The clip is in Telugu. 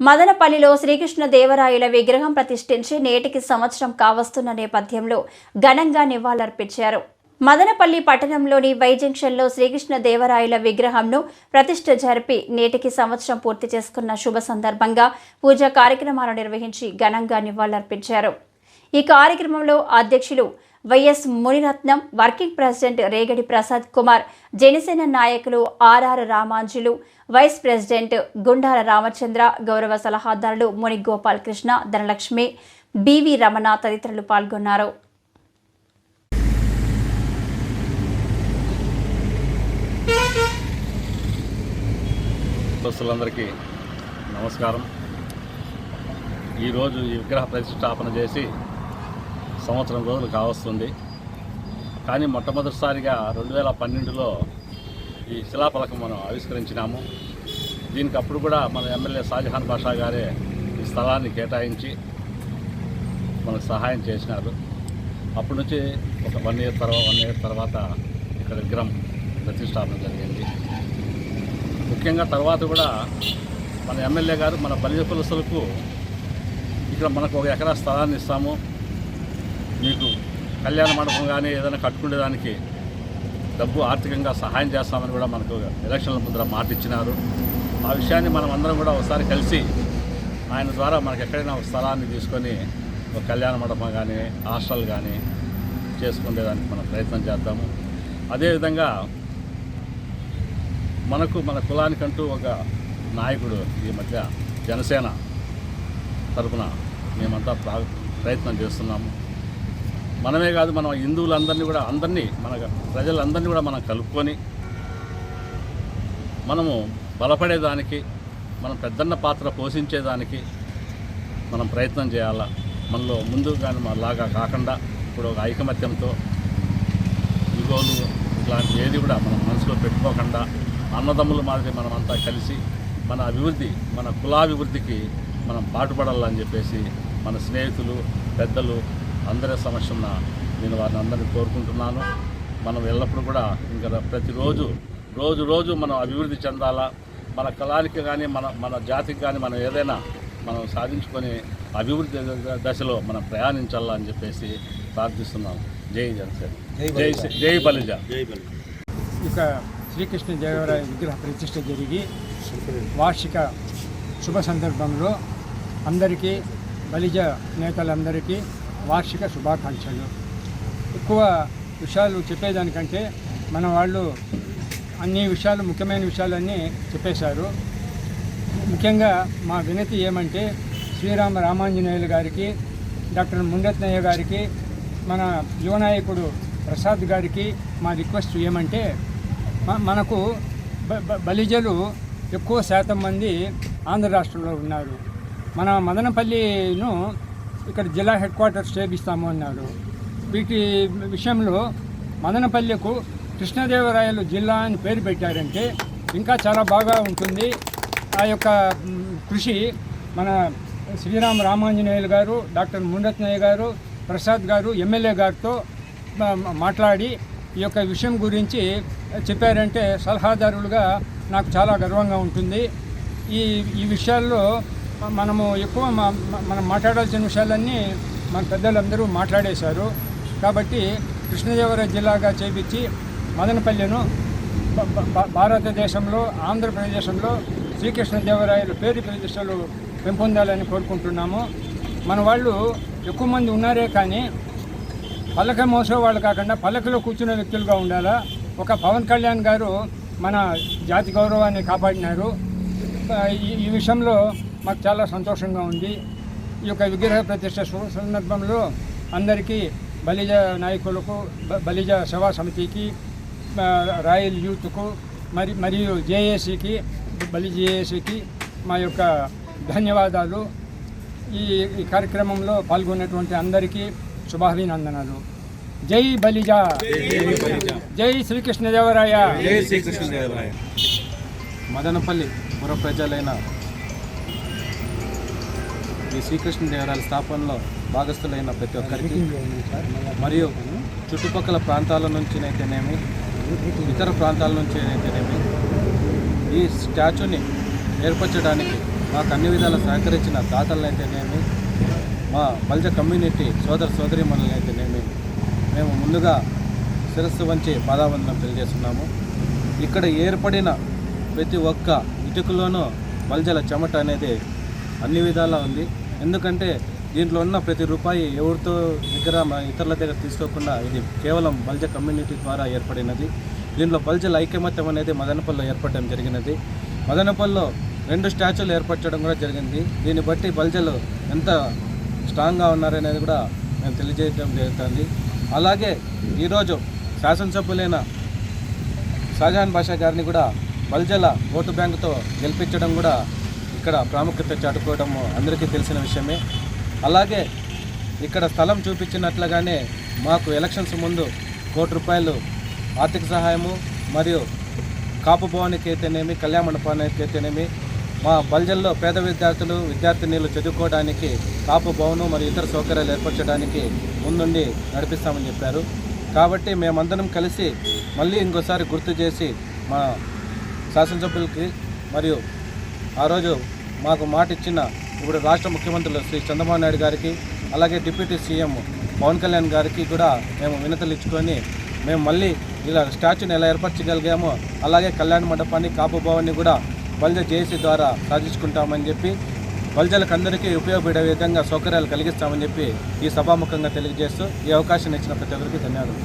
మదనపల్లిలో శ్రీకృష్ణదేవరాయల విగ్రహం ప్రతిష్ఠించి నేటికి సంవత్సరం కావస్తున్న నేపథ్యంలో ఘనంగా నివాళులర్పించారు. మదనపల్లి పట్టణంలోని వై జంక్షన్లో శ్రీకృష్ణదేవరాయల విగ్రహంను ప్రతిష్ఠ జరిపి నేటికి సంవత్సరం పూర్తి చేసుకున్న శుభ సందర్భంగా పూజా కార్యక్రమాలు నిర్వహించి ఘనంగా నివాళులర్పించారు. ఈ కార్యక్రమంలో అధ్యక్షులు వైఎస్ మునిరత్నం, వర్కింగ్ ప్రెసిడెంట్ రేగడి ప్రసాద్ కుమార్, జనసేన నాయకులు ఆర్ఆర్ రామాంజులు, వైస్ ప్రెసిడెంట్ గుండాల రామచంద్ర, గౌరవ సలహాదారులు ముని గోపాల్ కృష్ణ, ధనలక్ష్మి, బివి రమణ తదితరులు పాల్గొన్నారు. అందరికీ నమస్కారం. ఈరోజు ఈ విగ్రహ ప్రతిష్టాపన చేసి సంవత్సరం రోజులు కావస్తుంది. కానీ మొట్టమొదటిసారిగా 2012లో ఈ శిలాఫలకం మనం ఆవిష్కరించినాము. దీనికి అప్పుడు కూడా మన ఎమ్మెల్యే షాజహాన్ బాషా గారే ఈ స్థలాన్ని కేటాయించి మనకు సహాయం చేసినారు. అప్పటి నుంచి ఒక 1 ఇయర్ తర్వాత ఇక్కడ విగ్రహం ప్రతిష్టాపన జరిగింది. ముఖ్యంగా తర్వాత కూడా మన ఎమ్మెల్యే గారు మన బలిజ కులస్తులకు ఇక్కడ మనకు 1 ఎకరా స్థలాన్ని ఇస్తాము, మీకు కళ్యాణ మండపం కానీ ఏదైనా కట్టుకునేదానికి డబ్బు ఆర్థికంగా సహాయం చేస్తామని కూడా మనకు ఎలక్షన్ల ముందర మాట ఇచ్చినారు. ఆ విషయాన్ని మనం అందరం కూడా ఒకసారి కలిసి ఆయన ద్వారా మనకు ఎక్కడైనా ఒక స్థలాన్ని తీసుకొని ఒక కళ్యాణ మండపం కానీ హాస్టల్ కానీ చేసుకునేదానికి మనం ప్రయత్నం చేద్దాము. అదేవిధంగా మన కులానికంటూ ఒక నాయకుడు ఈ మధ్య జనసేన తరఫున మేమంతా ప్రయత్నం చేస్తున్నాము. మనమే కాదు, మన హిందువులందరినీ కూడా మన ప్రజలందరినీ కూడా మనం కలుపుకొని మనము బలపడేదానికి, మనం పెద్దన్న పాత్ర పోషించేదానికి మనం ప్రయత్నం చేయాలా. మనలో ముందు కానీ మనలాగా కాకుండా ఇప్పుడు ఒక ఐకమత్యంతో ఇగోలు ఇట్లాంటి ఏది కూడా మనం మనసులో పెట్టుకోకుండా అన్నదమ్ముల మాదిరి మనమంతా కలిసి మన అభివృద్ధి, మన కులాభివృద్ధికి మనం పాటుపడాలని చెప్పేసి మన స్నేహితులు, పెద్దలు అందరి సమక్షంన నేను వారిని అందరినీ కోరుకుంటున్నాను. మనం ఎల్లప్పుడూ కూడా ఇంకా ప్రతిరోజు రోజు మనం అభివృద్ధి చెందాలా. మన కులానికి కానీ మన జాతికి కానీ మనం ఏదైనా మనం సాధించుకొని అభివృద్ధి దశలో మనం ప్రయాణించాలా అని చెప్పేసి ప్రార్థిస్తున్నాం. జై జనసేన, జై బలిజ. ఇక శ్రీకృష్ణదేవరాయ విగ్రహ ప్రతిష్ఠ జరిగి వార్షిక శుభ సందర్భంలో అందరికీ, బలిజ నేతలందరికీ వార్షిక శుభాకాంక్షలు. ఎక్కువ విషయాలు చెప్పేదానికంటే మన వాళ్ళు అన్ని విషయాలు, ముఖ్యమైన విషయాలన్నీ చెప్పేశారు. ముఖ్యంగా మా వినతి ఏమంటే శ్రీరామ రామాంజనేయులు గారికి, డాక్టర్ మునిరత్నయ్య గారికి, మన యువనాయకుడు ప్రసాద్ గారికి మా రిక్వెస్ట్ ఏమంటే మనకు బలిజలు ఎక్కువ శాతం మంది ఆంధ్ర రాష్ట్రంలో ఉన్నారు. మన మదనపల్లిను ఇక్కడ జిల్లా హెడ్ క్వార్టర్స్ చేపిస్తాము అన్నారు. వీటి విషయంలో మదనపల్లికు కృష్ణదేవరాయలు జిల్లా అని పేరు పెట్టారంటే ఇంకా చాలా బాగా ఉంటుంది. ఆ యొక్క కృషి మన శ్రీరామ రామాంజనేయులు గారు, డాక్టర్ మునిరత్నయ్య గారు, ప్రసాద్ గారు ఎమ్మెల్యే గారితో మాట్లాడి ఈ యొక్క విషయం గురించి చెప్పారంటే సలహాదారులుగా నాకు చాలా గర్వంగా ఉంటుంది. ఈ విషయాల్లో మనము ఎక్కువ మనం మాట్లాడాల్సిన విషయాలన్నీ మన పెద్దలందరూ మాట్లాడేశారు. కాబట్టి కృష్ణదేవరాయ జిల్లాగా చేపించి మదనపల్లెను భారతదేశంలో, ఆంధ్రప్రదేశంలో శ్రీకృష్ణదేవరాయల పేరు ప్రతిష్టలు పెంపొందాలని కోరుకుంటున్నాము. మన వాళ్ళు ఎక్కువ మంది ఉన్నారే కానీ పల్లక మోసే వాళ్ళు కాకుండా పల్లకలో కూర్చునే వ్యక్తులుగా ఉండాలా. ఒక పవన్ కళ్యాణ్ గారు మన జాతి గౌరవాన్ని కాపాడినారు. ఈ విషయంలో మాకు చాలా సంతోషంగా ఉంది. ఈ యొక్క విగ్రహ ప్రతిష్ట సందర్భంలో అందరికీ, బలిజ నాయకులకు, బలిజ సేవా సమితికి, రాయల్ యూత్కు మరియు జేఏసీకి, బలిజ జేఏసీకి మా యొక్క ధన్యవాదాలు. ఈ కార్యక్రమంలో పాల్గొన్నటువంటి అందరికీ శుభాభినందనలు. జై బలిజ, జై శ్రీకృష్ణదేవరాయ. మదనపల్లి పుర ప్రజలైన ఈ శ్రీకృష్ణదేవరాయల స్థాపనలో భాగస్థులైన ప్రతి ఒక్కరికి, మరియు చుట్టుపక్కల ప్రాంతాల నుంచినైతేనేమి, ఇతర ప్రాంతాల నుంచి అయితేనేమి ఈ స్టాచ్యూని ఏర్పరచడానికి మాకు అన్ని విధాలా సహకరించిన దాతలనైతేనేమి, మా బల్జ కమ్యూనిటీ సోదరీమణులనైతేనేమి మేము ముందుగా శిరస్సు వంచి పాదావందనం తెలియజేస్తున్నాము. ఇక్కడ ఏర్పడిన ప్రతి ఒక్క ఇటుకలోనూ బల్జల చెమట అనేది అన్ని విధాలా ఉంది. ఎందుకంటే దీంట్లో ఉన్న ప్రతి రూపాయి ఎవరితో దగ్గర ఇతరుల దగ్గర తీసుకోకుండా ఇది కేవలం బల్జ కమ్యూనిటీ ద్వారా ఏర్పడినది. దీంట్లో బల్జల ఐకమత్యం అనేది మదనపల్లిలో ఏర్పడడం జరిగినది. మదనపల్లిలో 2 స్టాచ్యూలు ఏర్పరచడం కూడా జరిగింది. దీన్ని బట్టి బల్జలు ఎంత స్ట్రాంగ్గా ఉన్నారనేది కూడా మేము తెలియజేయడం జరుగుతుంది. అలాగే ఈరోజు శాసనసభ్యులైన షాజహాన్ బాషా గారిని కూడా బల్జల ఓటు బ్యాంకుతో గెలిపించడం కూడా ఇక్కడ ప్రాముఖ్యత చాటుకోవడం అందరికీ తెలిసిన విషయమే. అలాగే ఇక్కడ స్థలం చూపించినట్లుగానే మాకు ఎలక్షన్స్ ముందు ₹1 కోటి ఆర్థిక సహాయము మరియు కాపు భవనికి అయితేనేమి, కళ్యాణ మండపానికి అయితేనేమి, మా బల్జల్లో పేద విద్యార్థినీలు చదువుకోవడానికి కాపు భవనం మరియు ఇతర సౌకర్యాలు ఏర్పరచడానికి ముందుండి నడిపిస్తామని చెప్పారు. కాబట్టి మేమందరం కలిసి మళ్ళీ ఇంకోసారి గుర్తు చేసి మా శాసనసభ్యులకి మరియు ఆ రోజు మాకు మాట ఇచ్చిన ఇప్పుడు రాష్ట్ర ముఖ్యమంత్రులు శ్రీ చంద్రబాబు నాయుడు గారికి, అలాగే డిప్యూటీ సీఎం పవన్ కళ్యాణ్ గారికి కూడా మేము వినతులు ఇచ్చుకొని మేము మళ్ళీ ఇలా స్టాచ్యూని ఎలా ఏర్పరచగలిగామో అలాగే కళ్యాణ మండపాన్ని, కాపు భవన్ని కూడా బల్జ జేఏసీ ద్వారా సాధించుకుంటామని చెప్పి బల్జలకు అందరికీ ఉపయోగపడే విధంగా సౌకర్యాలు కలిగిస్తామని చెప్పి ఈ సభాముఖంగా తెలియజేస్తూ ఈ అవకాశం ఇచ్చిన ప్రతి ఒక్కరికి ధన్యవాదాలు.